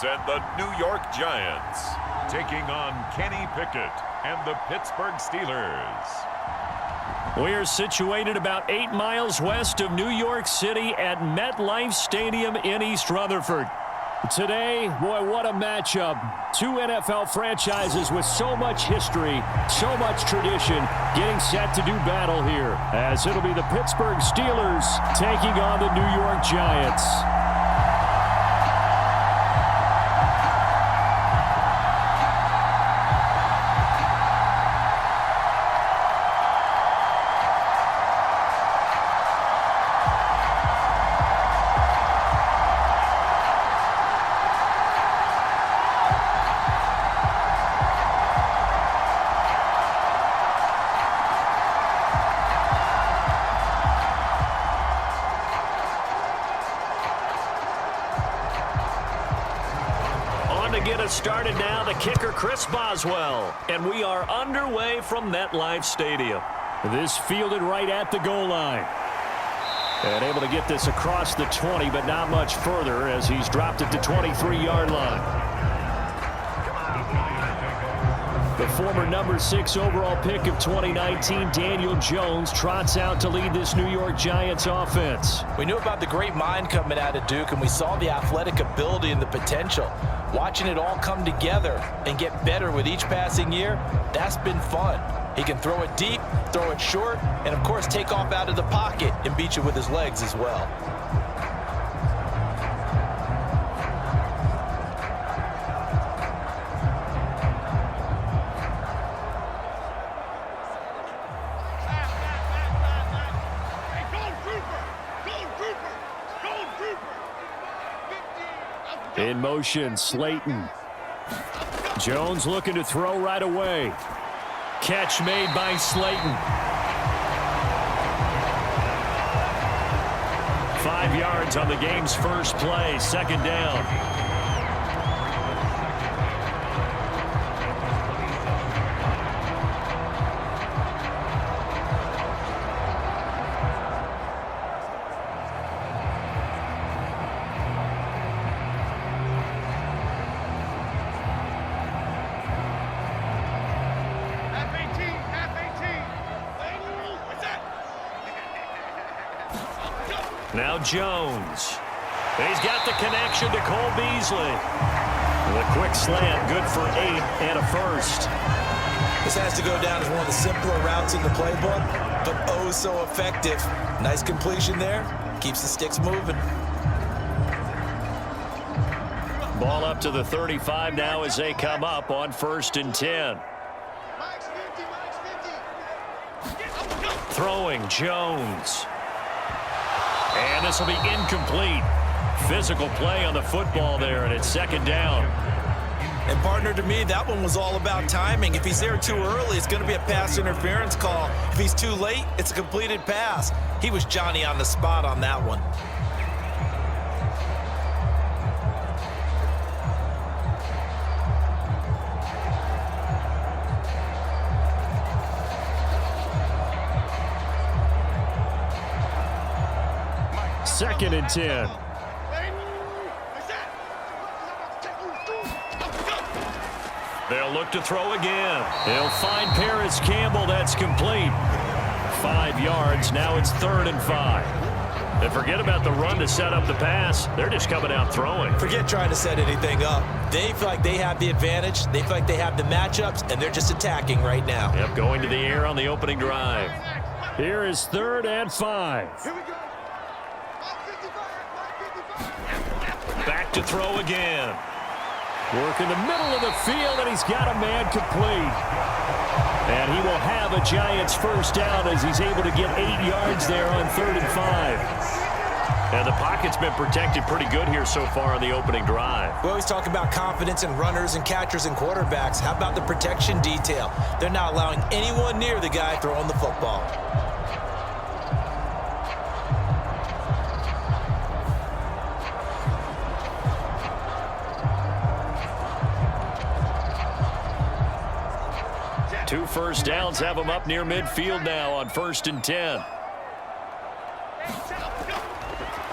represent the New York Giants, taking on Kenny Pickett and the Pittsburgh Steelers. We are situated about 8 miles west of New York City at MetLife Stadium in East Rutherford. Today, boy, what a matchup. Two NFL franchises with so much history, so much tradition, getting set to do battle here, as it'll be the Pittsburgh Steelers taking on the New York Giants. To get us started now, the kicker, Chris Boswell. And we are underway from MetLife Stadium. This fielded right at the goal line. And able to get this across the 20, but not much further as he's dropped it to 23-yard line. The former number 6 overall pick of 2019, Daniel Jones, trots out to lead this New York Giants offense. We knew about the great mind coming out of Duke, and we saw the athletic ability and the potential. Watching it all come together and get better with each passing year, that's been fun. He can throw it deep, throw it short, and, of course, take off out of the pocket and beat you with his legs as well. In motion, Slayton. Jones looking to throw right away. Catch made by Slayton. 5 yards on the game's first play, second down. Now Jones. He's got the connection to Cole Beasley. The quick slant, good for 8 and a first. This has to go down as one of the simpler routes in the playbook, but oh so effective. Nice completion there. Keeps the sticks moving. Ball up to the 35 now as they come up on 1st and 10. Throwing Jones. And this will be incomplete. Physical play on the football there, and it's second down. And, partner, to me, that one was all about timing. If he's there too early, it's going to be a pass interference call. If he's too late, it's a completed pass. He was Johnny on the spot on that one. Second and 10. They'll look to throw again. They'll find Paris Campbell. That's complete. 5 yards. Now it's 3rd and 5. And forget about the run to set up the pass. They're just coming out throwing. Forget trying to set anything up. They feel like they have the advantage. They feel like they have the matchups, and they're just attacking right now. Yep, going to the air on the opening drive. Here is 3rd and 5. Here we go. Back to throw again. Work in the middle of the field, and he's got a man complete. And he will have a Giants first down as he's able to get 8 yards there on 3rd and 5. And the pocket's been protected pretty good here so far on the opening drive. We always talk about confidence in runners and catchers and quarterbacks. How about the protection detail? They're not allowing anyone near the guy throwing the football. Two first downs have them up near midfield now on 1st and 10.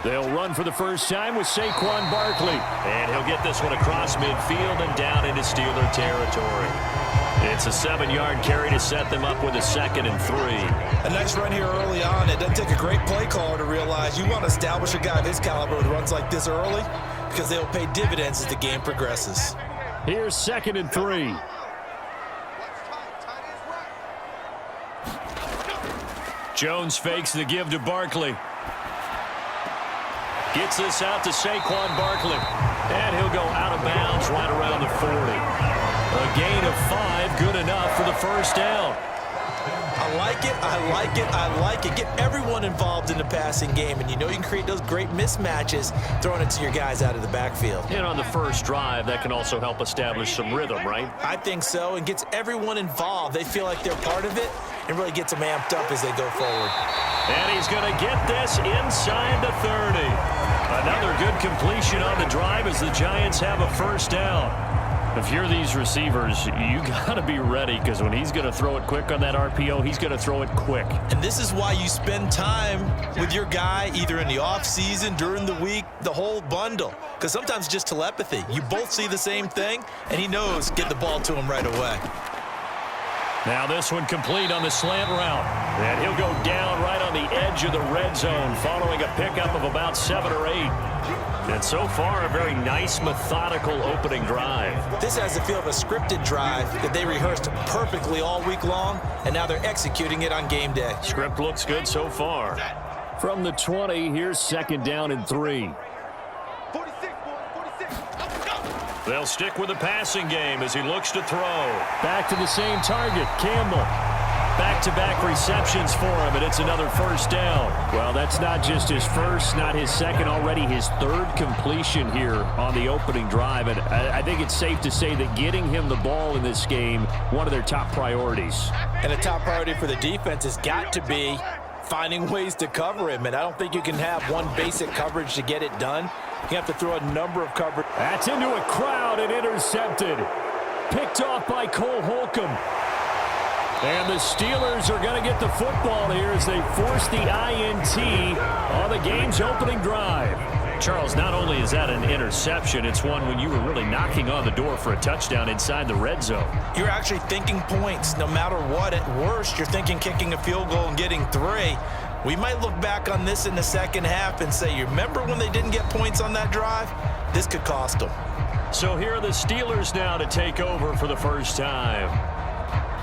The They'll run for the first time with Saquon Barkley. And he'll get this one across midfield and down into Steeler territory. It's a 7-yard carry to set them up with a 2nd and 3. A nice run here early on. It doesn't take a great play caller to realize you want to establish a guy of his caliber with runs like this early because they'll pay dividends as the game progresses. Here's 2nd and 3. Jones fakes the give to Barkley. Gets this out to Saquon Barkley. And he'll go out of bounds right around the 40. A gain of 5, good enough for the first down. I like it, I like it, I like it. Get everyone involved in the passing game, and you know you can create those great mismatches throwing it to your guys out of the backfield. And on the first drive, that can also help establish some rhythm, right? I think so, and gets everyone involved. They feel like they're part of it, and really gets them amped up as they go forward. And he's going to get this inside the 30. Another good completion on the drive as the Giants have a first down. If you're these receivers, you got to be ready because when he's going to throw it quick on that RPO, he's going to throw it quick. And this is why you spend time with your guy either in the offseason, during the week, the whole bundle. Because sometimes it's just telepathy. You both see the same thing, and he knows get the ball to him right away. Now this one complete on the slant route. And he'll go down right on the edge of the red zone following a pickup of about 7 or 8. And so far, a very nice, methodical opening drive. This has the feel of a scripted drive that they rehearsed perfectly all week long, and now they're executing it on game day. Script looks good so far. From the 20, here's 2nd down and 3. 46, 46. They'll stick with the passing game as he looks to throw. Back to the same target, Campbell. Back-to-back receptions for him, and it's another first down. Well, that's not just his first, not his second, already his 3rd completion here on the opening drive. And I think it's safe to say that getting him the ball in this game, one of their top priorities. And a top priority for the defense has got to be finding ways to cover him. And I don't think you can have one basic coverage to get it done. You have to throw a number of coverage. That's into a crowd and intercepted. Picked off by Cole Holcomb. And the Steelers are going to get the football here as they force the INT on the game's opening drive. Charles, not only is that an interception, it's one when you were really knocking on the door for a touchdown inside the red zone. You're actually thinking points no matter what. At worst, you're thinking kicking a field goal and getting 3. We might look back on this in the second half and say, you remember when they didn't get points on that drive? This could cost them. So here are the Steelers now to take over for the first time.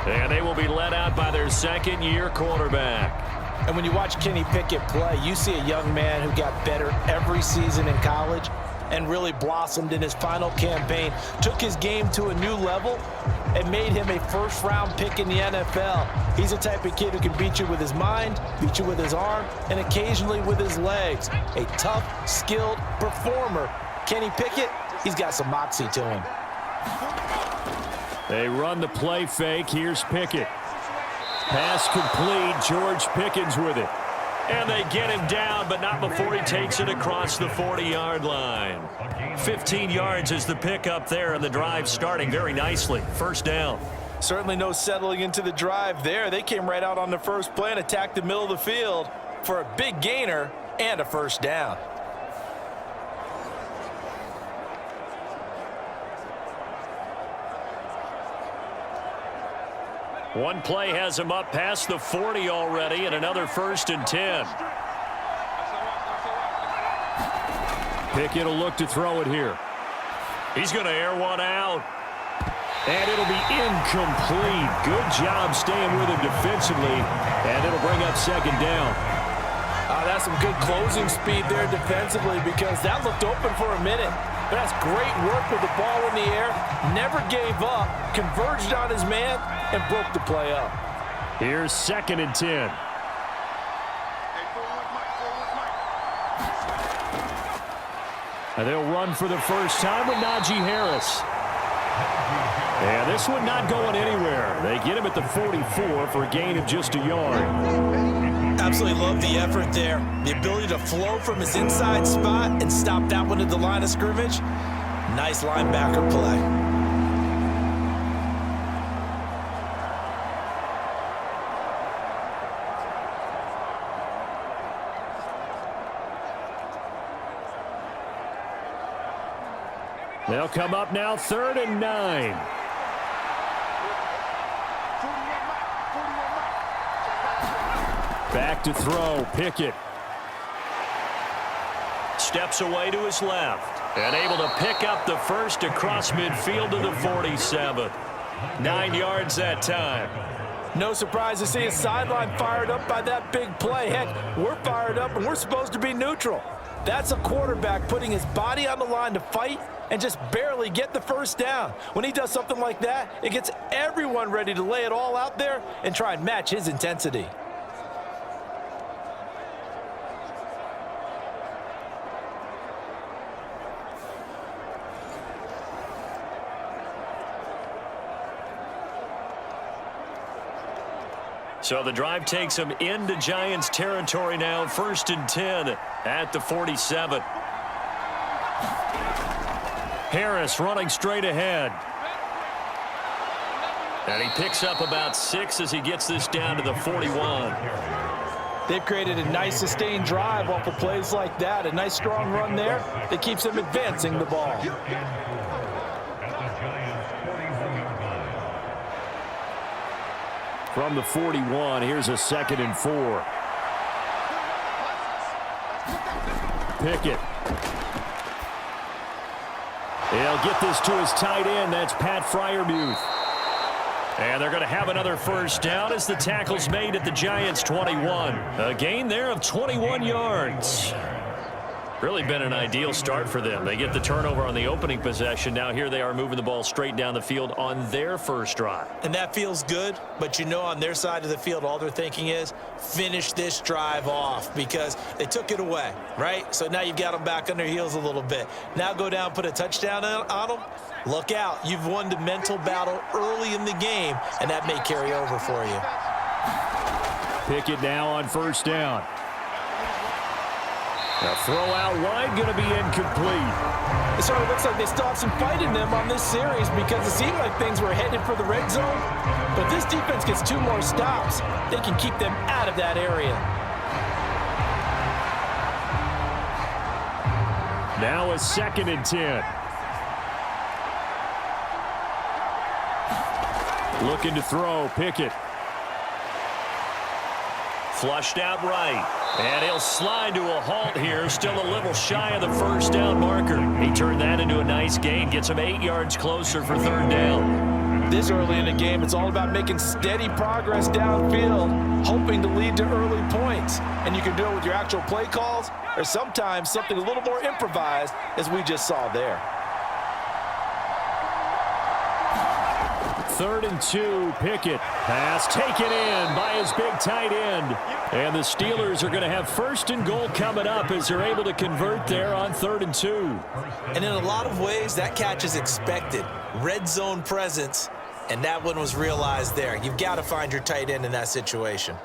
And they will be led out by their 2nd-year quarterback. And when you watch Kenny Pickett play, you see a young man who got better every season in college and really blossomed in his final campaign, took his game to a new level, and made him a first-round pick in the NFL. He's the type of kid who can beat you with his mind, beat you with his arm, and occasionally with his legs. A tough, skilled performer. Kenny Pickett, he's got some moxie to him. They run the play fake. Here's Pickett. Pass complete. George Pickens with it. And they get him down, but not before he takes it across the 40-yard line. 15 yards is the pickup there, and the drive starting very nicely. First down. Certainly no settling into the drive there. They came right out on the first play and attacked the middle of the field for a big gainer and a first down. One play has him up past the 40 already, and another 1st and 10. Pickett will look to throw it here. He's going to air one out. And it'll be incomplete. Good job staying with him defensively, and it'll bring up 2nd down. That's some good closing speed there defensively because that looked open for a minute. But that's great work with the ball in the air. Never gave up, converged on his man, and broke the play up. Here's 2nd and 10. And they'll run for the first time with Najee Harris. And this one not going anywhere. They get him at the 44 for a gain of just a yard. Absolutely love the effort there. The ability to flow from his inside spot and stop that one at the line of scrimmage. Nice linebacker play. They'll come up now 3rd and 9. Back to throw, Pickett. Steps away to his left. And able to pick up the first across midfield to the 47. 9 yards that time. No surprise to see his sideline fired up by that big play. Heck, we're fired up and we're supposed to be neutral. That's a quarterback putting his body on the line to fight and just barely get the first down. When he does something like that, it gets everyone ready to lay it all out there and try and match his intensity. So the drive takes him into Giants territory now. 1st and 10 at the 47. Harris running straight ahead. And he picks up about 6 as he gets this down to the 41. They've created a nice sustained drive off of plays like that. A nice strong run there that keeps them advancing the ball. From the 41, here's a 2nd and 4. Pickett. He'll get this to his tight end. That's Pat Freiermuth. And they're going to have another first down as the tackle's made at the Giants' 21. A gain there of 21 yards. Really been an ideal start for them. They get the turnover on the opening possession. Now here they are moving the ball straight down the field on their first drive. And that feels good, but you know on their side of the field all they're thinking is finish this drive off because they took it away, right? So now you've got them back on their heels a little bit. Now go down, put a touchdown on them. Look out. You've won the mental battle early in the game, and that may carry over for you. Pickett now on first down. The throw out wide going to be incomplete. It sort of looks like they still have some fight in them on this series because it seemed like things were headed for the red zone. But if this defense gets 2 more stops, they can keep them out of that area. Now a 2nd and 10. Looking to throw, Pickett. Flushed out right. And he'll slide to a halt here. Still a little shy of the first down marker. He turned that into a nice gain. Gets him 8 yards closer for 3rd down. This early in the game, it's all about making steady progress downfield, hoping to lead to early points. And you can do it with your actual play calls or sometimes something a little more improvised as we just saw there. 3rd and 2, Pickett. Pass taken in by his big tight end. And the Steelers are going to have 1st and goal coming up as they're able to convert there on 3rd and 2. And in a lot of ways, that catch is expected. Red zone presence, and that one was realized there. You've got to find your tight end in that situation.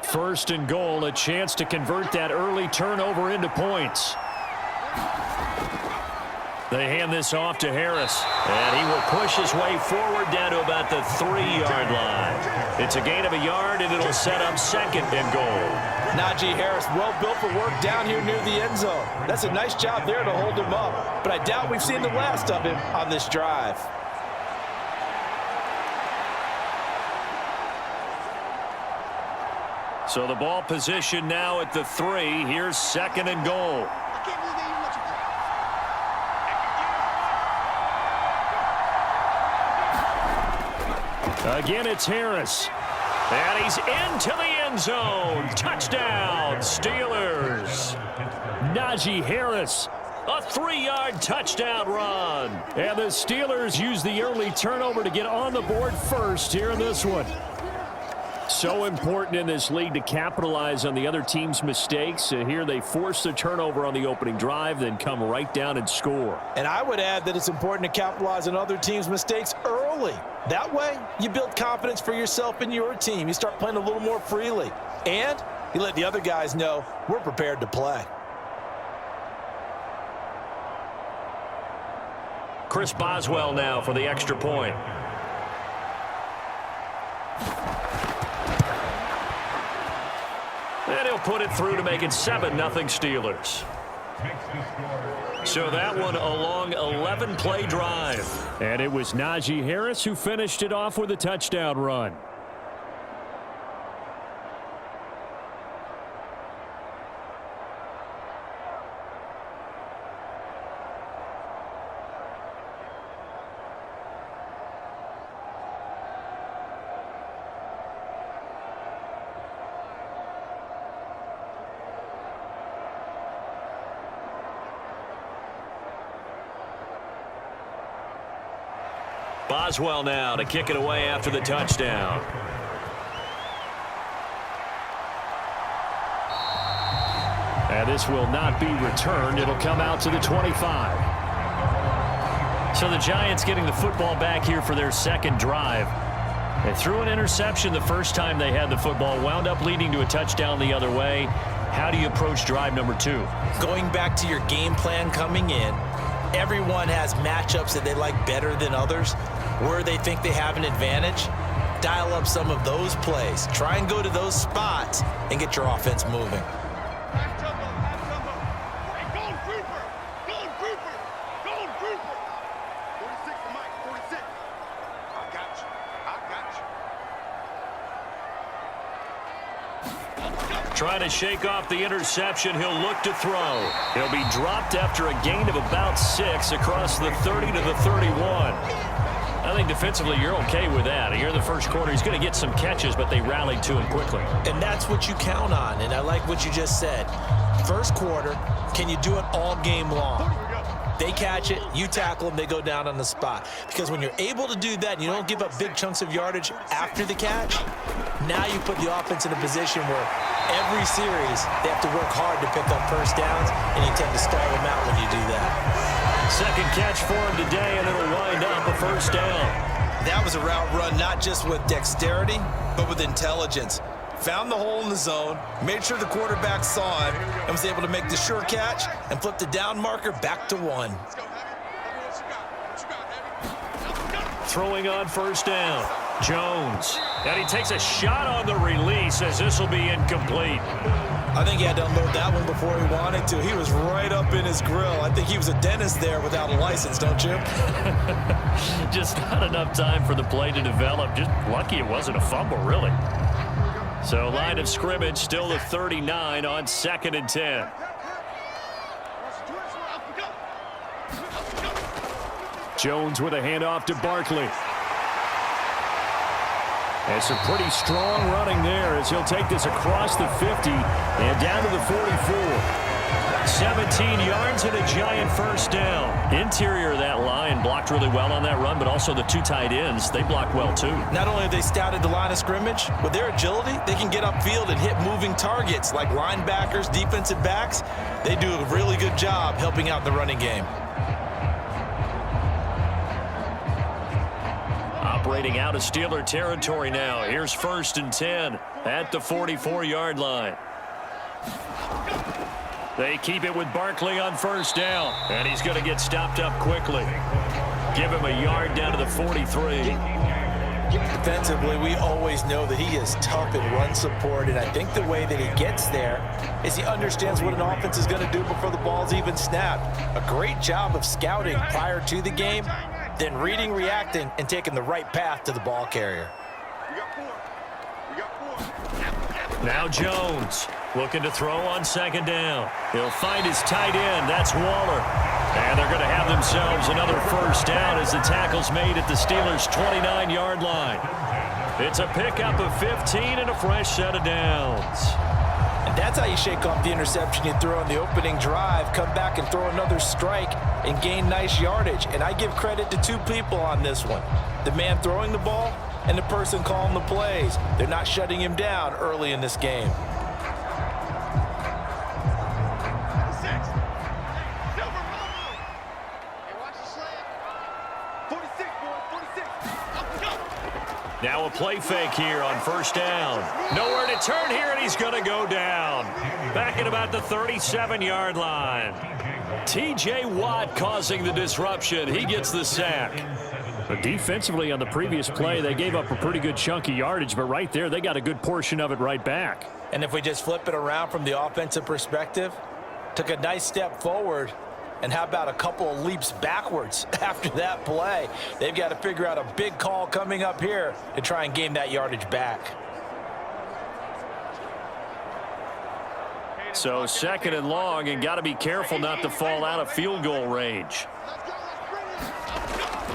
First and goal, a chance to convert that early turnover into points. They hand this off to Harris. And he will push his way forward down to about the 3-yard line. It's a gain of a yard, and it'll set up 2nd and goal. Najee Harris, well built for work down here near the end zone. That's a nice job there to hold him up. But I doubt we've seen the last of him on this drive. So the ball position now at the 3. Here's 2nd and goal. Again, it's Harris. And he's into the end zone. Touchdown, Steelers. Najee Harris. A 3-yard touchdown run. And the Steelers use the early turnover to get on the board first here in this one. So important in this league to capitalize on the other team's mistakes. Here they force the turnover on the opening drive, then come right down and score. And I would add that it's important to capitalize on other teams' mistakes early. That way, you build confidence for yourself and your team. You start playing a little more freely. And you let the other guys know we're prepared to play. Chris Boswell now for the extra point. And he'll put it through to make it 7-0 Steelers. So that one a long 11-play drive. And it was Najee Harris who finished it off with a touchdown run. Boswell now to kick it away after the touchdown. And this will not be returned. It'll come out to the 25. So the Giants getting the football back here for their second drive. They threw an interception the first time they had the football, wound up leading to a touchdown the other way. How do you approach drive number 2? Going back to your game plan coming in, everyone has matchups that they like better than others, where they think they have an advantage. Dial up some of those plays. Try and go to those spots and get your offense moving. Half jumbo, half jumbo. Hey, go grouper. Go grouper. Go grouper. 46 to Mike, 46. I got you. Trying to shake off the interception. He'll look to throw. He'll be dropped after a gain of about 6 across the 30 to the 31. I think defensively you're okay with that. Here in the first quarter, he's going to get some catches, but they rallied to him quickly. And that's what you count on, and I like what you just said. First quarter, can you do it all game long? They catch it, you tackle them, they go down on the spot. Because when you're able to do that and you don't give up big chunks of yardage after the catch, now you put the offense in a position where every series they have to work hard to pick up first downs, and you tend to stall them out when you do that. Second catch for him today, and it'll wind up a first down. That was a route run not just with dexterity, but with intelligence. Found the hole in the zone, made sure the quarterback saw him, and was able to make the sure catch and flip the down marker back to 1. Throwing on first down. Jones. And he takes a shot on the release as this will be incomplete. I think he had to unload that one before he wanted to. He was right up in his grill. I think he was a dentist there without a license, don't you? Just not enough time for the play to develop. Just lucky it wasn't a fumble, really. So line of scrimmage still the 39 on 2nd and 10. Jones with a handoff to Barkley. And some pretty strong running there as he'll take this across the 50 and down to the 44. 17 yards and a Giant first down. Interior of that line blocked really well on that run, but also the 2 tight ends, they blocked well too. Not only have they scouted the line of scrimmage, with their agility, they can get upfield and hit moving targets like linebackers, defensive backs. They do a really good job helping out the running game. Operating out of Steeler territory now. Here's 1st and 10 at the 44-yard line. They keep it with Barkley on first down, and he's going to get stopped up quickly. Give him a yard down to the 43. Defensively, we always know that he is tough in run support, and I think the way that he gets there is he understands what an offense is going to do before the ball's even snapped. A great job of scouting prior to the game, then reading, reacting, and taking the right path to the ball carrier. Now Jones looking to throw on 2nd down. He'll find his tight end. That's Waller. And they're going to have themselves another first down as the tackle's made at the Steelers' 29-yard line. It's a pickup of 15 and a fresh set of downs. And that's how you shake off the interception you throw on the opening drive, come back and throw another strike and gain nice yardage. And I give credit to 2 people on this one. The man throwing the ball and the person calling the plays. They're not shutting him down early in this game. Now a play fake here on first down. Nowhere to turn here, and he's going to go down. Back at about the 37-yard line. T.J. Watt causing the disruption. He gets the sack. But defensively on the previous play, they gave up a pretty good chunk of yardage, but right there, they got a good portion of it right back. And if we just flip it around from the offensive perspective, took a nice step forward, and how about a couple of leaps backwards after that play? They've got to figure out a big call coming up here to try and gain that yardage back. So 2nd and long, and got to be careful not to fall out of field goal range.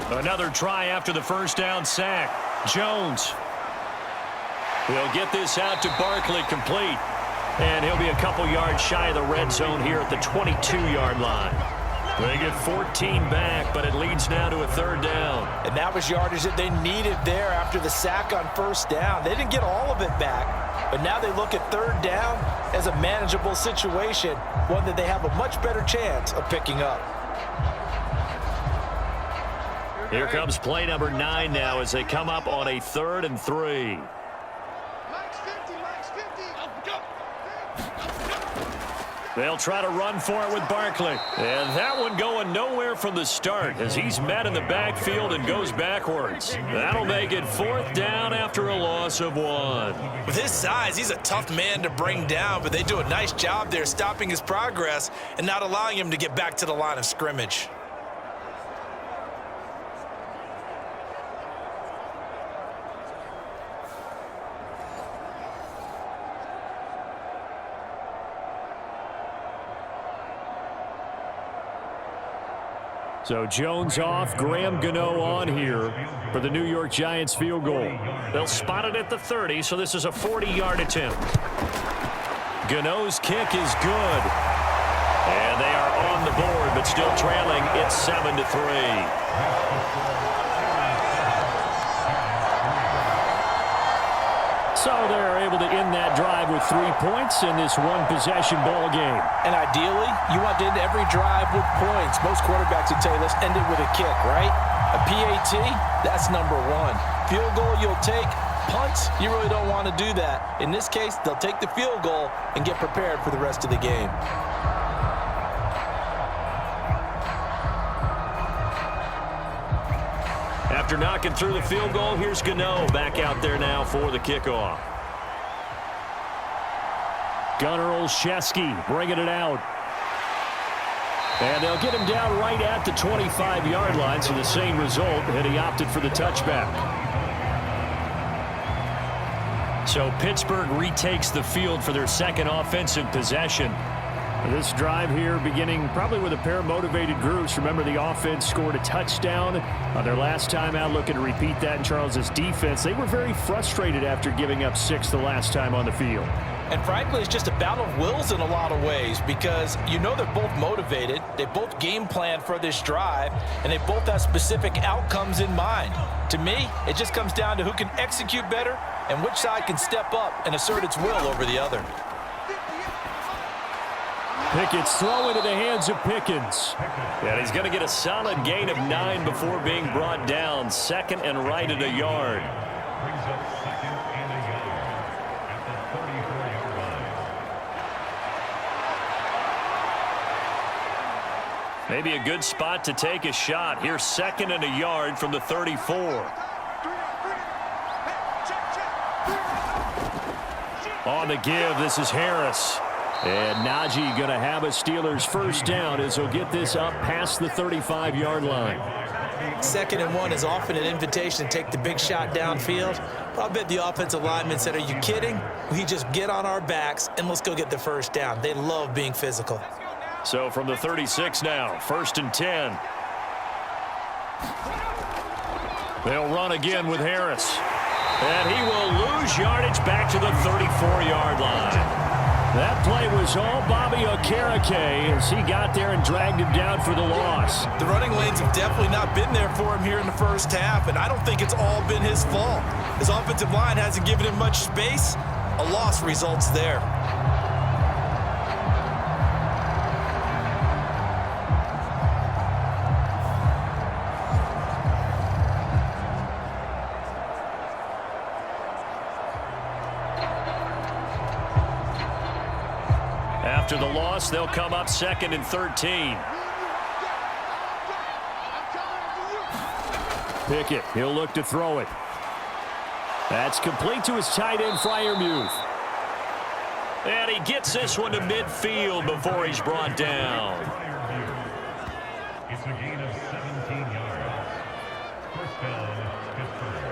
Another try after the first down sack. Jones. He'll get this out to Barkley, complete. And he'll be a couple yards shy of the red zone here at the 22-yard line. They get 14 back, but it leads now to a 3rd down. And that was yardage that they needed there after the sack on 1st down. They didn't get all of it back, but now they look at 3rd down as a manageable situation, one that they have a much better chance of picking up. Here comes play number 9 now as they come up on a 3rd and 3. They'll try to run for it with Barkley. And that one going nowhere from the start as he's met in the backfield and goes backwards. That'll make it 4th down after a loss of 1. With his size, he's a tough man to bring down, but they do a nice job there stopping his progress and not allowing him to get back to the line of scrimmage. So Jones off, Graham Gano on here for the New York Giants field goal. They'll spot it at the 30, so this is a 40-yard attempt. Gano's kick is good. And they are on the board, but still trailing. It's 7-3. So they're able to end that drive with 3 points in this one-possession ball game. And ideally, you want to end every drive with points. Most quarterbacks would tell you, let's end it with a kick, right? A PAT, that's number 1. Field goal you'll take. Punts, you really don't want to do that. In this case, they'll take the field goal and get prepared for the rest of the game. After knocking through the field goal, here's Gano back out there now for the kickoff. Gunnar Olszewski bringing it out. And they'll get him down right at the 25-yard line, so the same result, and he opted for the touchback. So Pittsburgh retakes the field for their 2nd offensive possession. This drive here beginning probably with a pair of motivated groups. Remember, the offense scored a touchdown on their last time out, looking to repeat that in Charles's defense. They were very frustrated after giving up 6 the last time on the field. And frankly, it's just a battle of wills in a lot of ways because you know they're both motivated, they both game plan for this drive, and they both have specific outcomes in mind. To me, it just comes down to who can execute better and which side can step up and assert its will over the other. Pickett's throw into the hands of Pickens. And he's going to get a solid gain of 9 before being brought down. 2nd and right at a yard. Brings up 2nd and a yard at the 34-yard line. Maybe a good spot to take a shot. Here's 2nd and a yard from the 34. On the give, this is Harris. And Najee going to have a Steelers 1st down as he'll get this up past the 35-yard line. 2nd and 1 is often an invitation to take the big shot downfield. But I bet the offensive lineman said, are you kidding? We just get on our backs and let's go get the 1st down. They love being physical. So from the 36 now, 1st and 10. They'll run again with Harris. And he will lose yardage back to the 34-yard line. That play was all Bobby Okereke as he got there and dragged him down for the loss. The running lanes have definitely not been there for him here in the 1st half, and I don't think it's all been his fault. His offensive line hasn't given him much space. A loss results there. After the loss, they'll come up 2nd and 13. Pickett, he'll look to throw it. That's complete to his tight end, Freiermuth. And he gets this one to midfield before he's brought down. It's a gain of 17 yards. First down, Pittsburgh.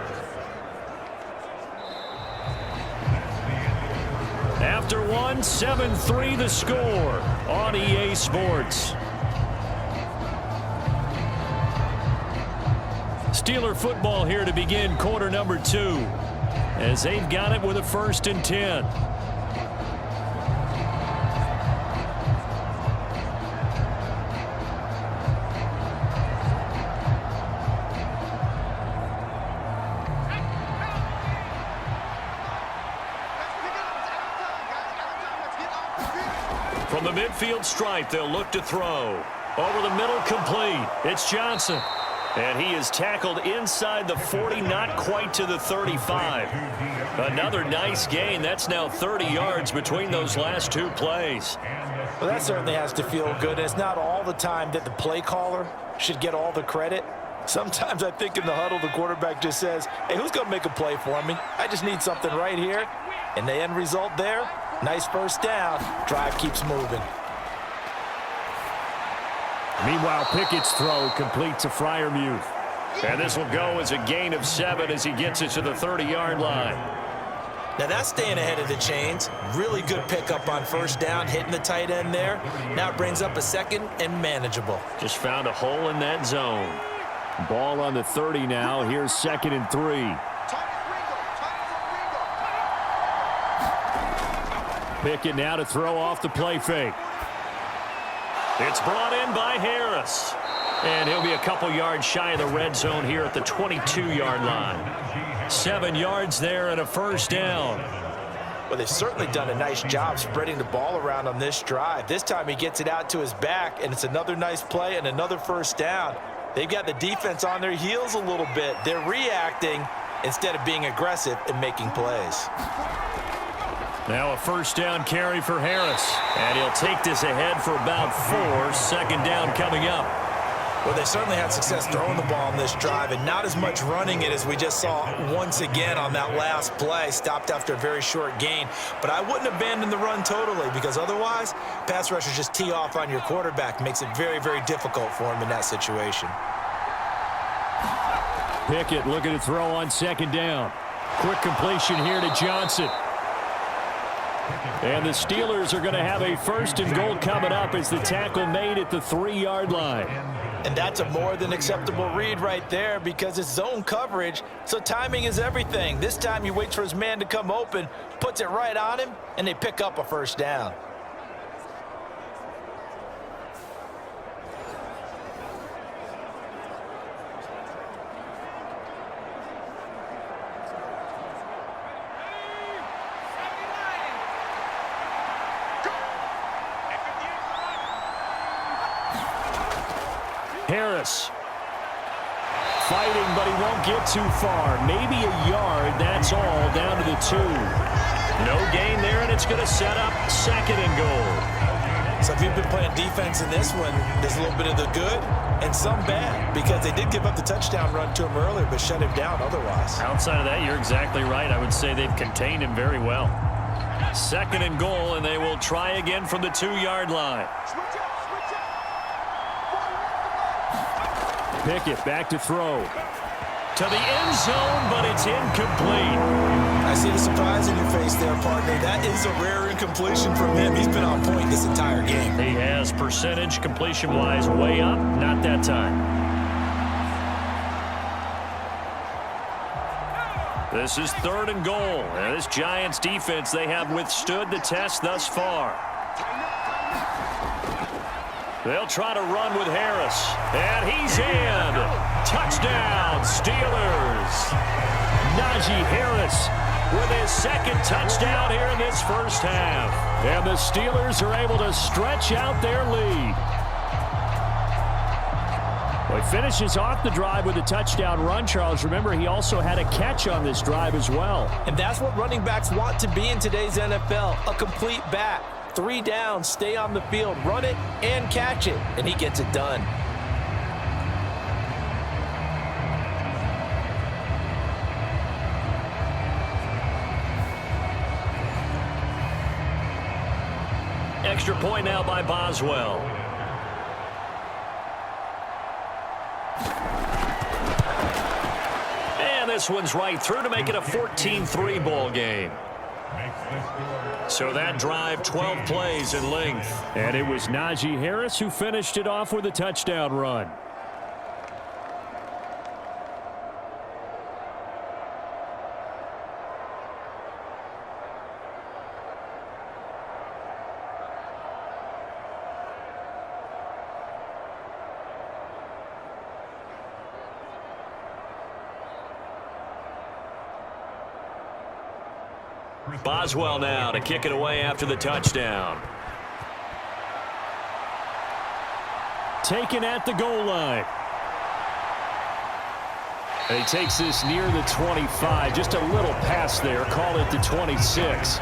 After one, 7-3 the score on EA Sports. Steeler football here to begin quarter number 2 as they've got it with a 1st and 10. From the midfield stripe, they'll look to throw. Over the middle, complete. It's Johnson. And he is tackled inside the 40, not quite to the 35. Another nice gain. That's now 30 yards between those last 2 plays. Well, that certainly has to feel good. It's not all the time that the play caller should get all the credit. Sometimes I think in the huddle, the quarterback just says, hey, who's going to make a play for me? I just need something right here. And the end result there, nice first down. Drive keeps moving. Meanwhile, Pickett's throw complete to Freiermuth. And this will go as a gain of 7 as he gets it to the 30-yard line. Now that's staying ahead of the chains. Really good pickup on first down, hitting the tight end there. Now it brings up a 2nd and manageable. Just found a hole in that zone. Ball on the 30 now. Here's 2nd and 3. Pickett now to throw off the play fake. It's brought in by Harris. And he'll be a couple yards shy of the red zone here at the 22-yard line. 7 yards there and a first down. Well, they've certainly done a nice job spreading the ball around on this drive. This time he gets it out to his back, and it's another nice play and another first down. They've got the defense on their heels a little bit. They're reacting instead of being aggressive and making plays. Now a first down carry for Harris. And he'll take this ahead for about 4. Second down coming up. Well, they certainly had success throwing the ball on this drive and not as much running it as we just saw once again on that last play. Stopped after a very short gain. But I wouldn't abandon the run totally because otherwise, pass rushers just tee off on your quarterback. Makes it very, very difficult for him in that situation. Pickett looking to throw on second down. Quick completion here to Johnson. And the Steelers are going to have a 1st and goal coming up as the tackle made at the 3-yard line. And that's a more than acceptable read right there because it's zone coverage, so timing is everything. This time he waits for his man to come open, puts it right on him, and they pick up a first down. Harris fighting, but he won't get too far. Maybe a yard, that's all, down to the 2. No gain there, and it's going to set up 2nd and goal. So if you've been playing defense in this one, there's a little bit of the good and some bad because they did give up the touchdown run to him earlier but shut him down otherwise. Outside of that, you're exactly right. I would say they've contained him very well. 2nd and goal, and they will try again from the 2-yard line. Pickett back to throw. To the end zone, but it's incomplete. I see the surprise in your face there, partner. That is a rare incompletion from him. He's been on point this entire game. He has percentage completion-wise way up. Not that time. This is 3rd and goal. And this Giants defense, they have withstood the test thus far. They'll try to run with Harris. And he's in. Touchdown, Steelers. Najee Harris with his 2nd touchdown here in this first half. And the Steelers are able to stretch out their lead. Well, he finishes off the drive with a touchdown run, Charles. Remember, he also had a catch on this drive as well. And that's what running backs want to be in today's NFL, a complete back. 3 down, stay on the field, run it, and catch it, and he gets it done. Extra point now by Boswell. And this one's right through to make it a 14-3 ball game. So that drive, 12 plays in length. And it was Najee Harris who finished it off with a touchdown run. Boswell now to kick it away after the touchdown. Taken at the goal line. And he takes this near the 25. Just a little pass there. Call it the 26.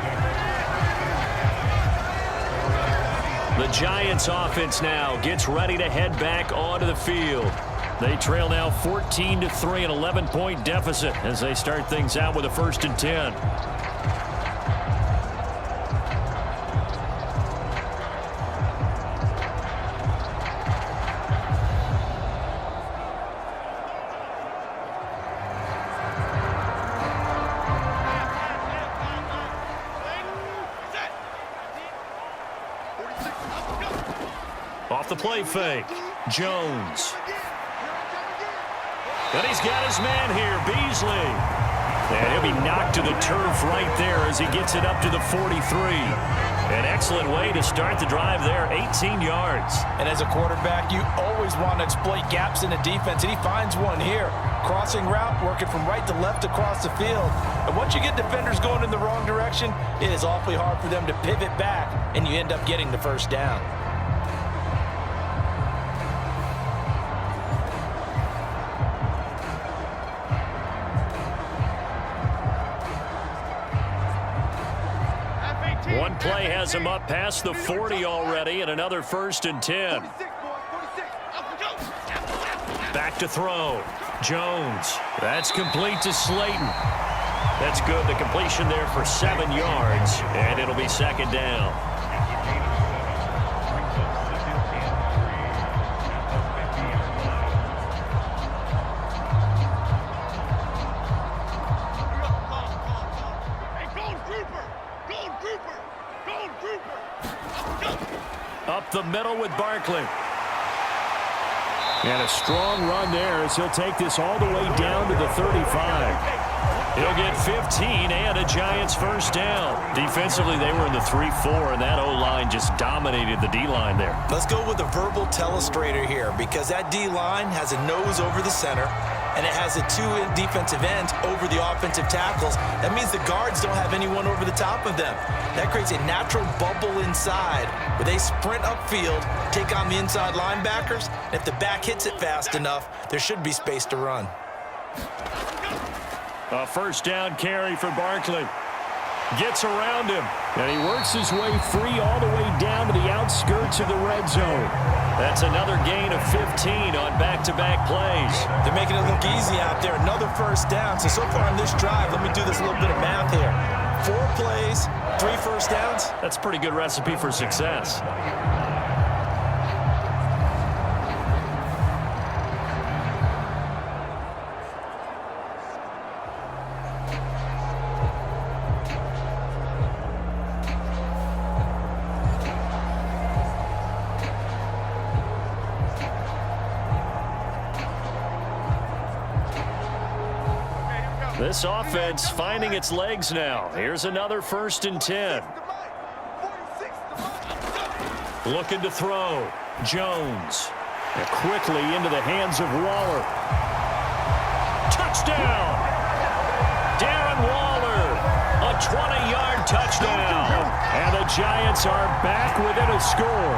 The Giants offense now gets ready to head back onto the field. They trail now 14-3, an 11-point deficit as they start things out with a 1st and 10. Off the play fake, Jones. And he's got his man here, Beasley. And he'll be knocked to the turf right there as he gets it up to the 43. An excellent way to start the drive there, 18 yards. And as a quarterback, you always want to exploit gaps in the defense, and he finds one here. Crossing route, working from right to left across the field. And once you get defenders going in the wrong direction, it is awfully hard for them to pivot back, and you end up getting the 1st down. One play has him up past the 40 already, and another 1st and 10. Back to throw. Jones. That's complete to Slayton. That's good. The completion there for 7 yards, and it'll be 2nd down. Up the middle with Barkley. And a strong run there as he'll take this all the way down to the 35. He'll get 15 and a Giants 1st down. Defensively, they were in the 3-4, and that O-line just dominated the D-line there. Let's go with a verbal telestrator here, because that D-line has a nose over the center, and it has a 2 defensive ends over the offensive tackles. That means the guards don't have anyone over the top of them. That creates a natural bubble inside where they sprint upfield, take on the inside linebackers. If the back hits it fast enough, there should be space to run. A 1st down carry for Barkley. Gets around him, and he works his way free all the way down to the outskirts of the red zone. That's another gain of 15 on back-to-back plays. They're making it look easy out there. Another 1st down. So far on this drive, let me do this little bit of math here. 4 plays, 3 1st downs. That's a pretty good recipe for success. This offense finding its legs now. Here's another 1st and 10. Looking to throw. Jones. And quickly into the hands of Waller. Touchdown! Darren Waller. A 20-yard touchdown. And the Giants are back within a score.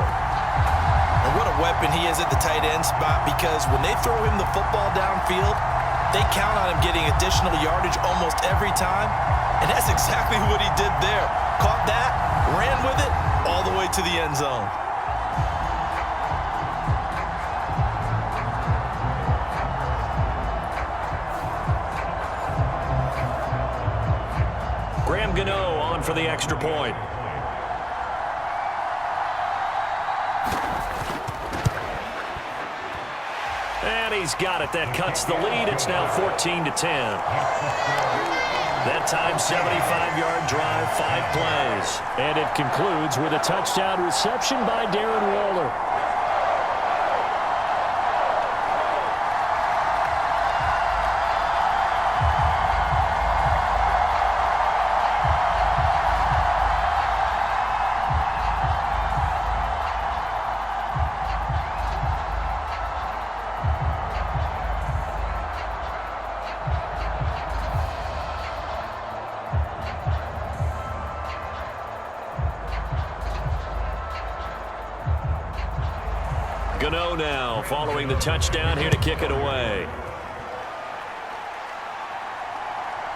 And what a weapon he is at the tight end spot, because when they throw him the football downfield, they count on him getting additional yardage almost every time. And that's exactly what he did there. Caught that, ran with it, all the way to the end zone. Gano on for the extra point. And he's got it. That cuts the lead. It's now 14-10. That time, 75-yard drive, 5 plays. And it concludes with a touchdown reception by Darren Waller. Gano now, following the touchdown, here to kick it away.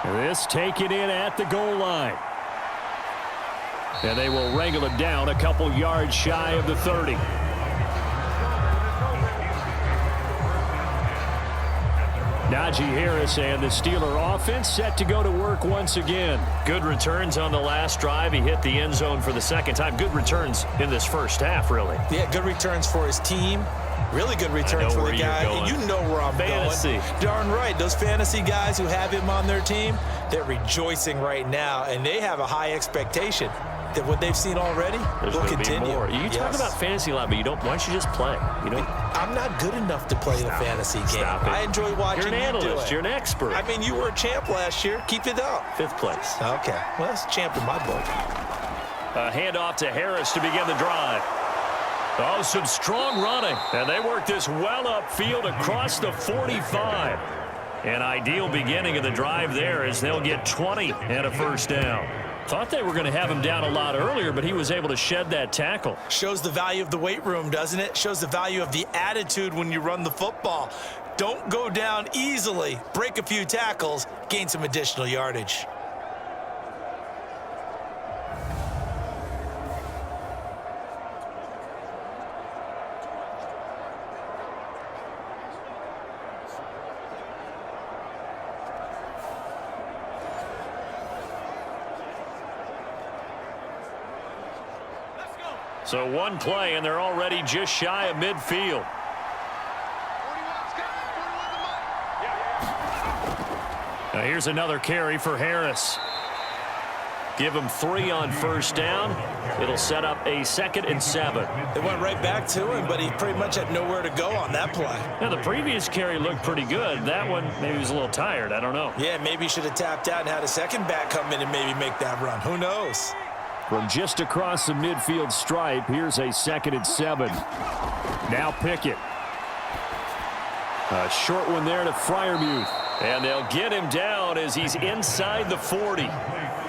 This taken in at the goal line. And they will wrangle it down a couple yards shy of the 30. Najee Harris and the Steeler offense set to go to work once again. Good returns on the last drive. He hit the end zone for the second time. Good returns in this first half, really. Yeah, good returns for his team. Really good returns for the guy. And you know where I'm going. Darn right. Those fantasy guys who have him on their team, they're rejoicing right now, and they have a high expectation that what they've seen already will continue. More. You talk about fantasy a lot, but you don't. Why don't you just play? You know, I'm not good enough to play the fantasy game. I enjoy watching you do it. You're an analyst. You're an expert. I mean, you were a champ last year. Keep it up. 5th place. Okay. Well, that's a champ in my book. A handoff to Harris to begin the drive. Oh, some strong running. And they work this well upfield across the 45. An ideal beginning of the drive there as they'll get 20 and a first down. Thought they were going to have him down a lot earlier, but he was able to shed that tackle. Shows the value of the weight room, doesn't it? Shows the value of the attitude when you run the football. Don't go down easily. Break a few tackles, gain some additional yardage. So one play, and they're already just shy of midfield. Now here's another carry for Harris. Give him 3 on first down. It'll set up a 2nd and 7. They went right back to him, but he pretty much had nowhere to go on that play. Now, the previous carry looked pretty good. That one, maybe he was a little tired. I don't know. Yeah, maybe he should have tapped out and had a second back come in and maybe make that run. Who knows? From just across the midfield stripe, here's a 2nd and 7. Now Pickett. A short one there to Freiermuth. And they'll get him down as he's inside the 40.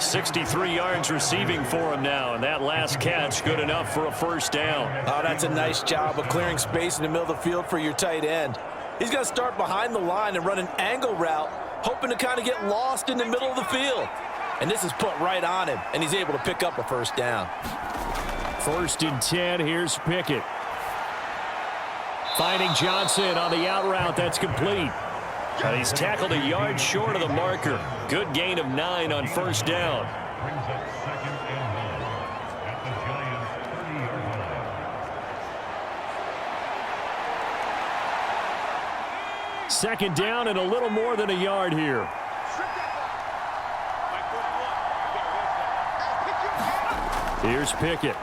63 yards receiving for him now, and that last catch good enough for a first down. Oh, that's a nice job of clearing space in the middle of the field for your tight end. He's going to start behind the line and run an angle route, hoping to kind of get lost in the middle of the field. And this is put right on him, and he's able to pick up a first down. 1st and 10, here's Pickett. Finding Johnson on the out route, that's complete. He's tackled a yard short of the marker. Good gain of 9 on first down. Second down and a little more than a yard here. Here's Pickett.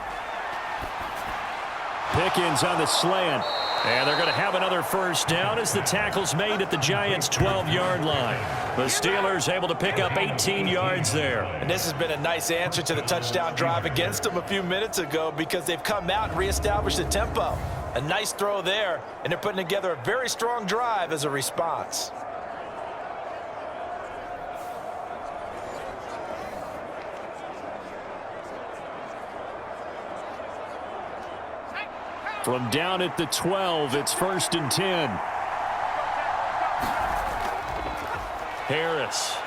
Pickens on the slant. And they're going to have another first down as the tackle's made at the Giants' 12-yard line. The Steelers able to pick up 18 yards there. And this has been a nice answer to the touchdown drive against them a few minutes ago because they've come out and reestablished the tempo. A nice throw there, and they're putting together a very strong drive as a response. From down at the 12, it's 1st and 10. Harris.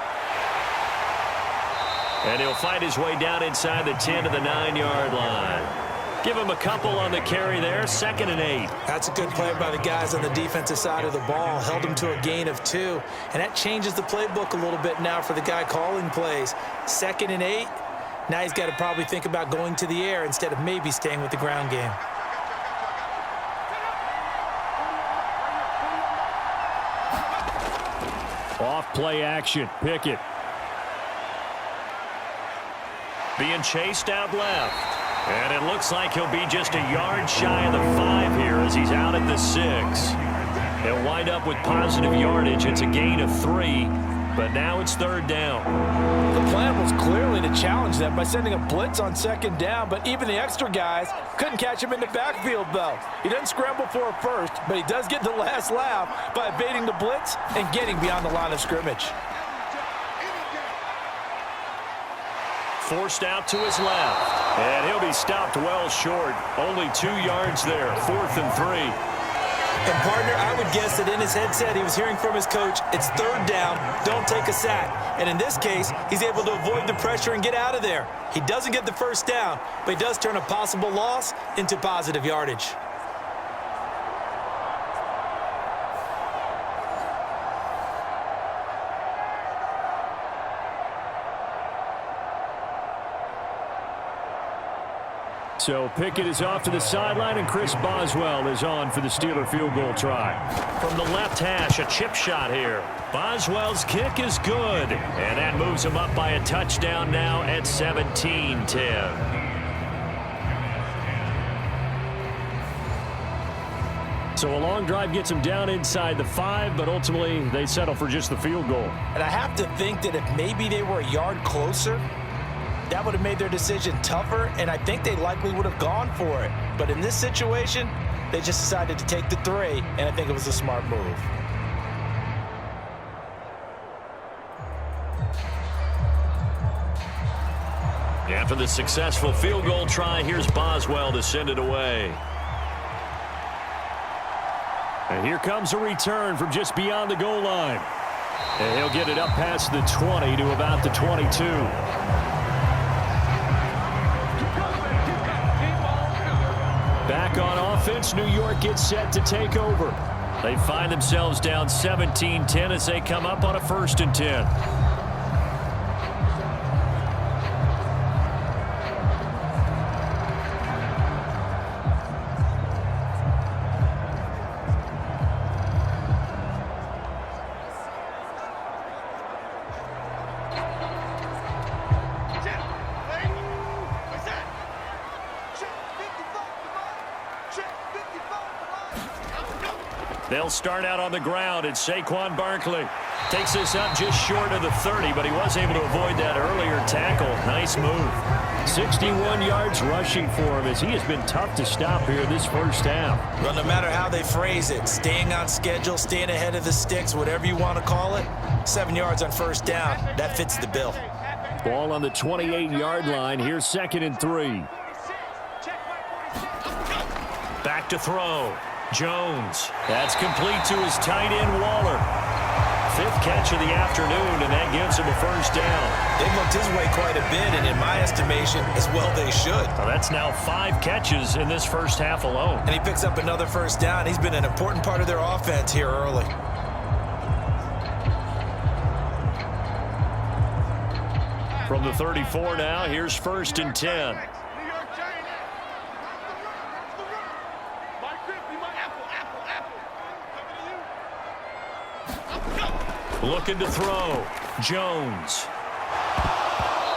And he'll fight his way down inside the 10 to the 9-yard line. Give him a couple on the carry there, 2nd and 8. That's a good play by the guys on the defensive side of the ball. Held him to a gain of 2. And that changes the playbook a little bit now for the guy calling plays. 2nd and 8. Now he's got to probably think about going to the air instead of maybe staying with the ground game. Off play action. Pickett. Being chased out left. And it looks like he'll be just a yard shy of the 5 here as he's out at the 6. He'll wind up with positive yardage. It's a gain of 3, but now it's 3rd down. The plan was clearly to challenge them by sending a blitz on 2nd down, but even the extra guys couldn't catch him in the backfield, though. He doesn't scramble for a first, but he does get the last laugh by evading the blitz and getting beyond the line of scrimmage. Forced out to his left. And he'll be stopped well short. Only 2 yards there. 4th and 3. And, partner, I would guess that in his headset he was hearing from his coach, it's 3rd down, don't take a sack. And in this case, he's able to avoid the pressure and get out of there. He doesn't get the first down, but he does turn a possible loss into positive yardage. So Pickett is off to the sideline, and Chris Boswell is on for the Steeler field goal try. From the left hash, a chip shot here. Boswell's kick is good. And that moves him up by a touchdown now at 17-10. So a long drive gets him down inside the 5, but ultimately they settle for just the field goal. And I have to think that if maybe they were a yard closer, that would have made their decision tougher, and I think they likely would have gone for it. But in this situation, they just decided to take the 3, and I think it was a smart move. After the successful field goal try, here's Boswell to send it away. And here comes a return from just beyond the goal line. And he'll get it up past the 20 to about the 22. Back on offense, New York gets set to take over. They find themselves down 17-10 as they come up on a 1st and 10. They'll start out on the ground, and Saquon Barkley takes this up just short of the 30, but he was able to avoid that earlier tackle. Nice move. 61 yards rushing for him as he has been tough to stop here this first half. Well, no matter how they phrase it, staying on schedule, staying ahead of the sticks, whatever you want to call it, 7 yards on 1st down, that fits the bill. Ball on the 28-yard line. Here's 2nd and 3. Back to throw. Jones. That's complete to his tight end, Waller. 5th catch of the afternoon, and that gives him a 1st down. They've looked his way quite a bit, and in my estimation, as well they should. Well, that's now 5 catches in this first half alone. And he picks up another 1st down. He's been an important part of their offense here early. From the 34 now, here's 1st and 10. Looking to throw. Jones.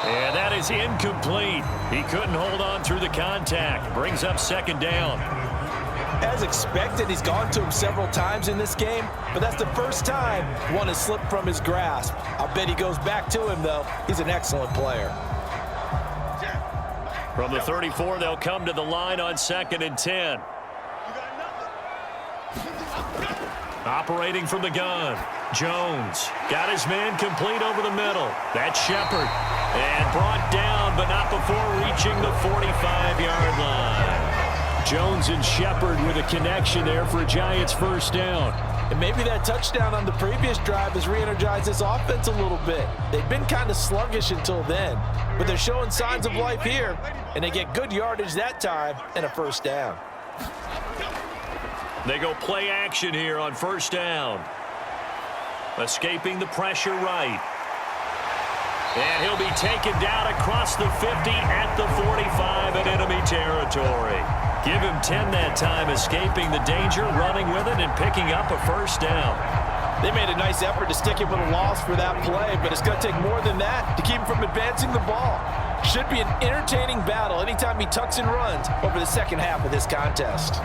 And that is incomplete. He couldn't hold on through the contact. Brings up 2nd down. As expected, he's gone to him several times in this game, but that's the first time one has slipped from his grasp. I'll bet he goes back to him, though. He's an excellent player. From the 34, they'll come to the line on 2nd and 10. Operating from the gun. Jones got his man complete over the middle. That's Shepard. And brought down, but not before reaching the 45-yard line. Jones and Shepard with a connection there for a Giants 1st down. And maybe that touchdown on the previous drive has re-energized this offense a little bit. They've been kind of sluggish until then, but they're showing signs of life here, and they get good yardage that time and a first down. They go play action here on first down. Escaping the pressure right. And he'll be taken down across the 50 at the 45 in enemy territory. Give him 10 that time, escaping the danger, running with it, and picking up a first down. They made a nice effort to stick him with a loss for that play, but it's going to take more than that to keep him from advancing the ball. Should be an entertaining battle anytime he tucks and runs over the second half of this contest.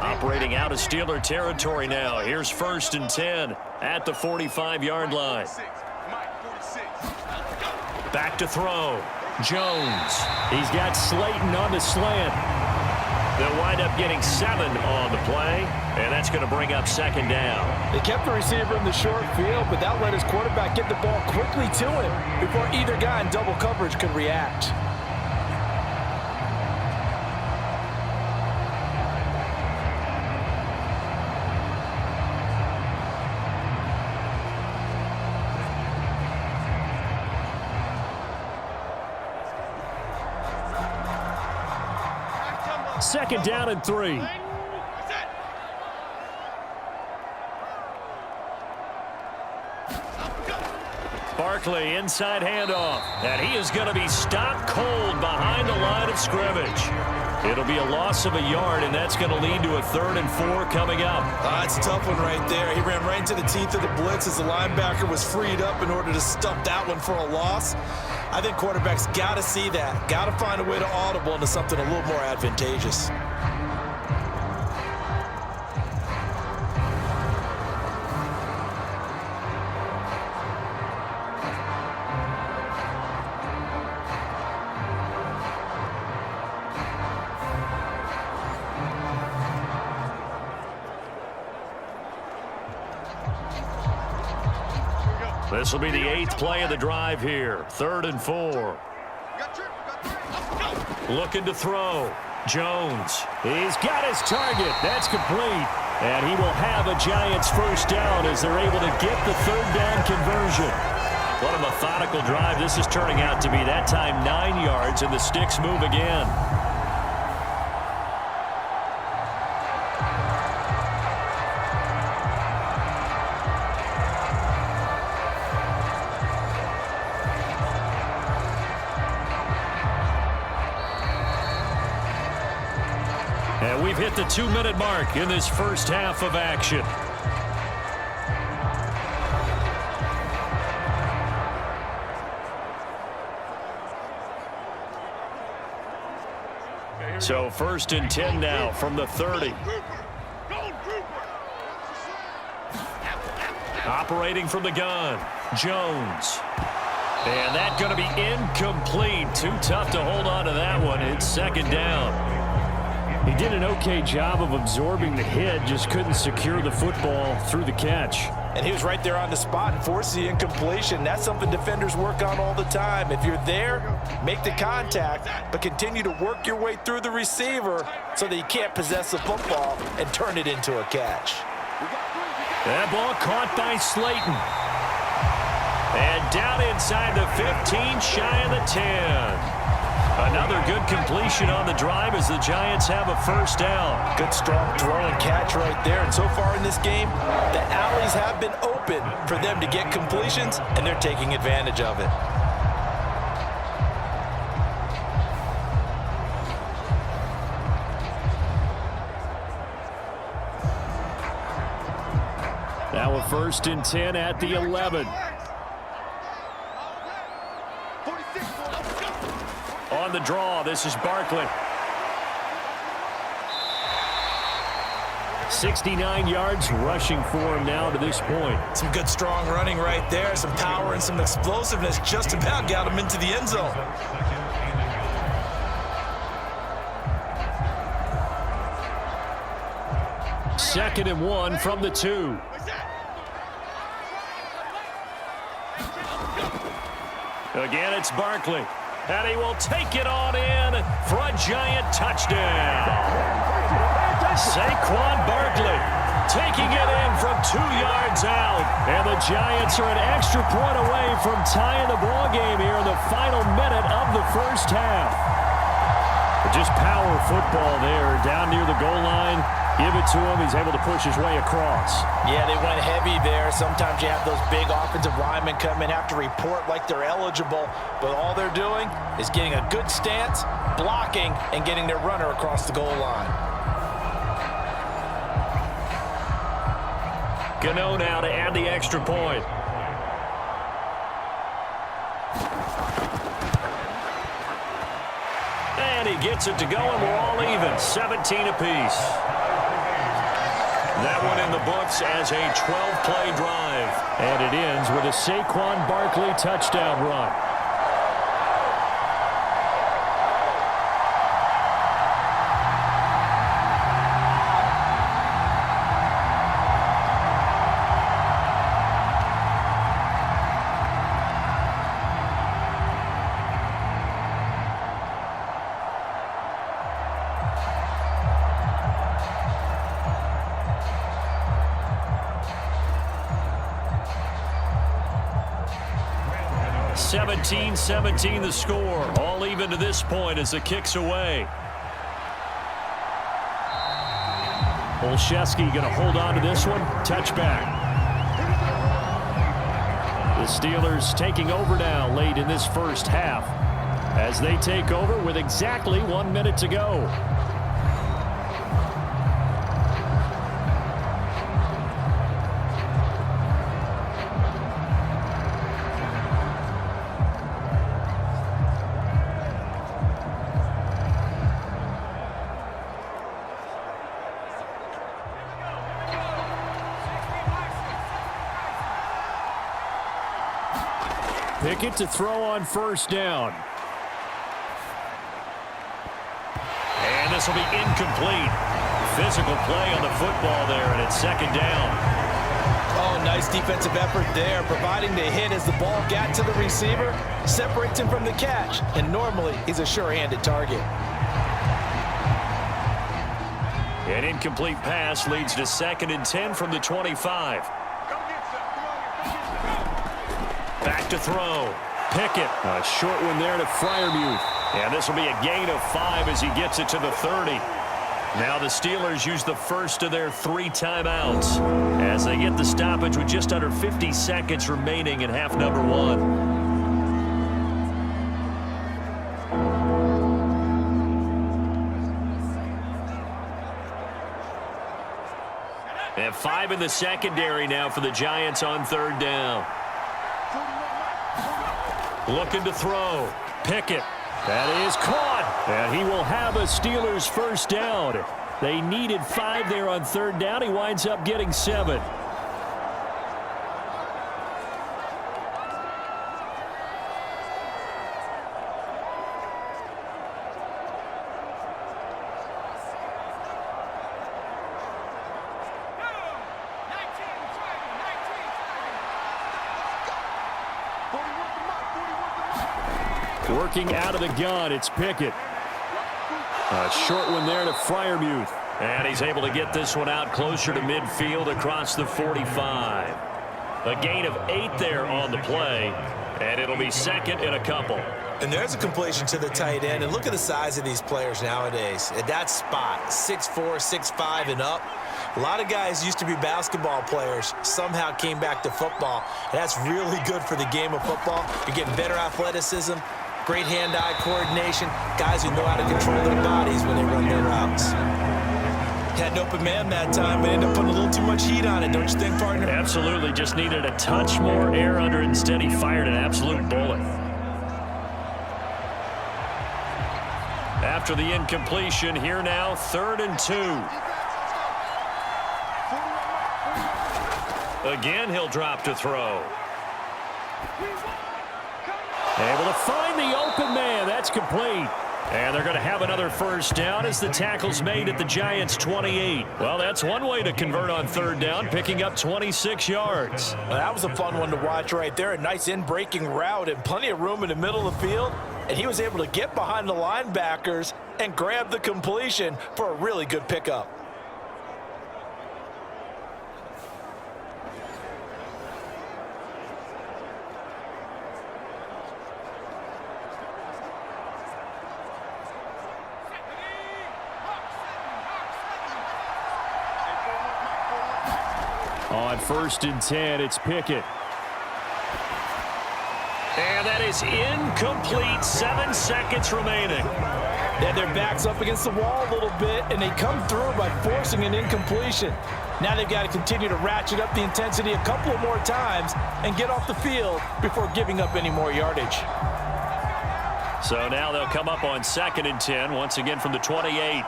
Operating out of Steeler territory now. Here's first and 10 at the 45-yard line. Back to throw. Jones. He's got Slayton on the slant. They'll wind up getting 7 on the play, and that's going to bring up second down. They kept the receiver in the short field, but that let his quarterback get the ball quickly to him before either guy in double coverage could react. Second down and 3. Barkley inside handoff, and he is going to be stopped cold behind the line of scrimmage. It'll be a loss of a yard, and that's going to lead to a 3rd and 4 coming up. That's a tough one right there. He ran right into the teeth of the blitz as the linebacker was freed up in order to stop that one for a loss. I think quarterbacks got to see that, got to find a way to audible into something a little more advantageous. This will be the 8th play of the drive here. 3rd and 4. Looking to throw. Jones. He's got his target. That's complete. And he will have a Giants first down as they're able to get the 3rd down conversion. What a methodical drive this is turning out to be. That time 9 yards, and the sticks move again. And we've hit the 2-minute mark in this first half of action. So first and 10 now from the 30. Operating from the gun, Jones. And that's going to be incomplete. Too tough to hold on to that one. It's second down. He did an okay job of absorbing the hit, just couldn't secure the football through the catch. And he was right there on the spot and forced the incompletion. That's something defenders work on all the time. If you're there, make the contact, but continue to work your way through the receiver so that you can't possess the football and turn it into a catch. That ball caught by Slayton. And down inside the 15, shy of the 10. Another good completion on the drive as the Giants have a first down. Good strong throw and catch right there. And so far in this game, the alleys have been open for them to get completions, and they're taking advantage of it. Now a first and 10 at the 11. On the draw, this is Barkley. 69 yards rushing for him now to this point. Some good strong running right there. Some power and some explosiveness just about got him into the end zone. Second and 1 from the 2. Again, it's Barkley. And he will take it on in for a Giant touchdown. Saquon Barkley taking it in from 2 yards out. And the Giants are an extra point away from tying the ball game here in the final minute of the first half. Just power football there down near the goal line. Give it to him. He's able to push his way across. Yeah, they went heavy there. Sometimes you have those big offensive linemen come in, have to report like they're eligible, but all they're doing is getting a good stance, blocking, and getting their runner across the goal line. Gano now to add the extra point. And he gets it to go, and we're all even, 17 apiece. That one in the books as a 12-play drive. And it ends with a Saquon Barkley touchdown run. (17-17) the score. All even to this point as the kick's away. Olszewski going to hold on to this one. Touchback. The Steelers taking over now late in this first half as they take over with exactly 1 minute to go. Pickett to throw on first down. And this will be incomplete. Physical play on the football there, and it's second down. Oh, nice defensive effort there, providing the hit as the ball got to the receiver, separates him from the catch, and normally he's a sure-handed target. An incomplete pass leads to 2nd and 10 from the 25. Back to throw. Pickett. A short one there to Freiermuth. And this will be a gain of 5 as he gets it to the 30. Now the Steelers use the first of their 3 timeouts as they get the stoppage with just under 50 seconds remaining in half number 1. And 5 in the secondary now for the Giants on 3rd down. Looking to throw. Pickett. That is caught. And he will have a Steelers first down. They needed 5 there on 3rd down. He winds up getting 7. Working out of the gun, it's Pickett. A short one there to Freiermuth. And he's able to get this one out closer to midfield across the 45. A gain of 8 there on the play. And it'll be 2nd and a couple. And there's a completion to the tight end. And look at the size of these players nowadays. At that spot, 6'4", 6'5", and up. A lot of guys used to be basketball players, somehow came back to football. And that's really good for the game of football. You're getting better athleticism, great hand-eye coordination, guys who know how to control their bodies when they run their routes. Had an open man that time, but ended up putting a little too much heat on it, don't you think, partner? Absolutely, just needed a touch more air under it. Instead, he fired an absolute bullet. After the incompletion, here now, 3rd and 2. Again, he'll drop to throw. Able to find the open man. That's complete. And they're going to have another first down as the tackle's made at the Giants' 28. Well, that's one way to convert on 3rd down, picking up 26 yards. Well, that was a fun one to watch right there. A nice in-breaking route and plenty of room in the middle of the field. and he was able to get behind the linebackers and grab the completion for a really good pickup. On 1st and 10, it's Pickett. And that is incomplete. 7 seconds remaining. They had their backs up against the wall a little bit, and they come through by forcing an incompletion. Now they've got to continue to ratchet up the intensity a couple of more times and get off the field before giving up any more yardage. So now they'll come up on 2nd and 10, once again from the 28.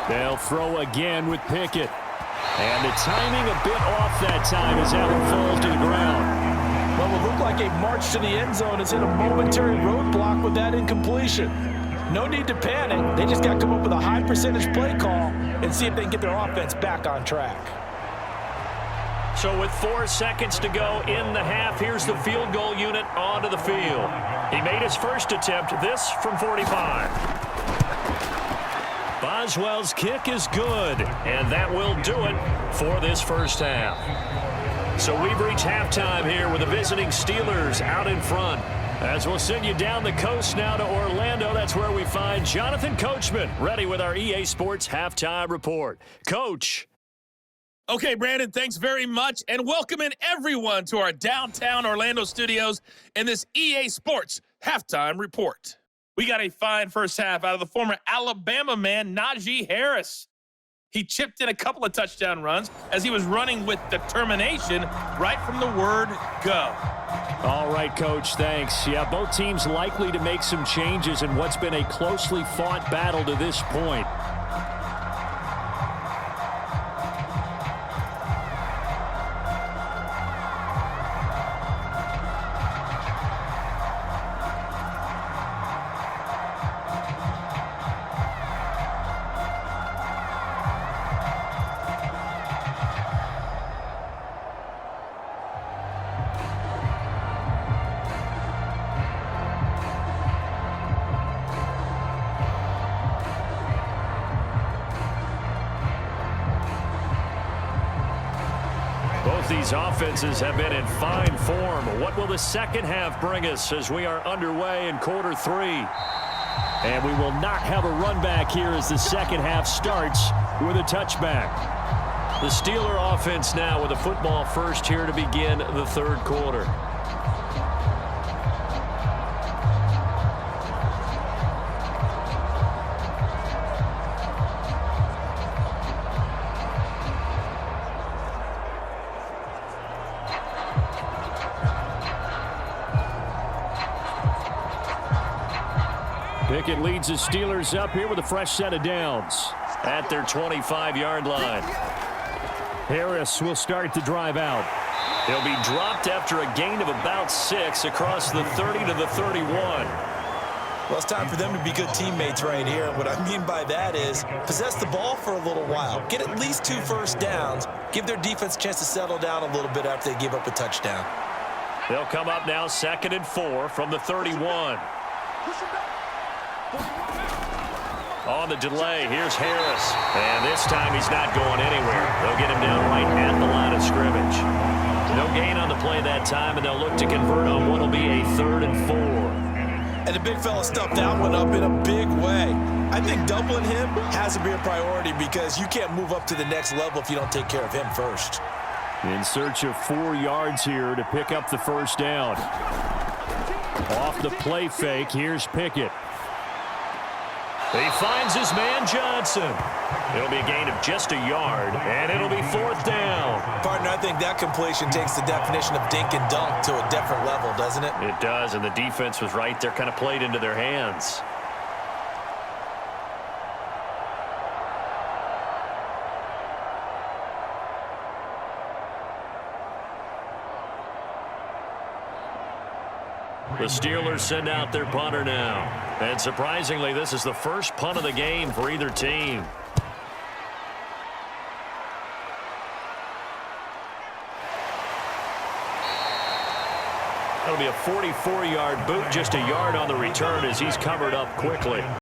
They'll throw again with Pickett. And the timing a bit off that time as that one falls to the ground. Well, it looked like a march to the end zone has hit a momentary roadblock with that incompletion. No need to panic. They just got to come up with a high percentage play call and see if they can get their offense back on track. So with 4 seconds to go in the half, here's the field goal unit onto the field. He made his first attempt, this from 45. Boswell's kick is good, and that will do it for this first half. So we've reached halftime here with the visiting Steelers out in front. As we'll send you down the coast now to Orlando, that's where we find Jonathan Coachman, ready with our EA Sports Halftime Report. Coach. Okay, Brandon, thanks very much, and welcome in everyone to our downtown Orlando studios in this EA Sports Halftime Report. We got a fine first half out of the former Alabama man, Najee Harris. He chipped in a couple of touchdown runs as he was running with determination right from the word go. All right, Coach, thanks. Yeah, both teams likely to make some changes in what's been a closely fought battle to this point. Both these offenses have been in fine form. What will the second half bring us as we are underway in quarter 3? And we will not have a run back here as the second half starts with a touchback. The Steeler offense now with a football first here to begin the third quarter. Pickett leads the Steelers up here with a fresh set of downs at their 25-yard line. Harris will start the drive out. He'll be dropped after a gain of about 6 across the 30 to the 31. Well, it's time for them to be good teammates right here. What I mean by that is possess the ball for a little while. Get at least 2 first downs. Give their defense a chance to settle down a little bit after they give up a touchdown. They'll come up now 2nd and 4 from the 31. On the delay, here's Harris. And this time he's not going anywhere. They'll get him down right at the line of scrimmage. No gain on the play that time, and they'll look to convert on what will be a 3rd and 4. And the big fella stuffed that one up in a big way. I think doubling him has to be a priority because you can't move up to the next level if you don't take care of him first. In search of 4 yards here to pick up the first down. Off the play fake, here's Pickett. He finds his man Johnson. It'll be a gain of just a yard, and it'll be 4th down. Partner, I think that completion takes the definition of dink and dunk to a different level, doesn't it? It does, and the defense was right there, kind of played into their hands. The Steelers send out their punter now. And surprisingly, this is the first punt of the game for either team. That'll be a 44-yard boot, just a yard on the return as he's covered up quickly.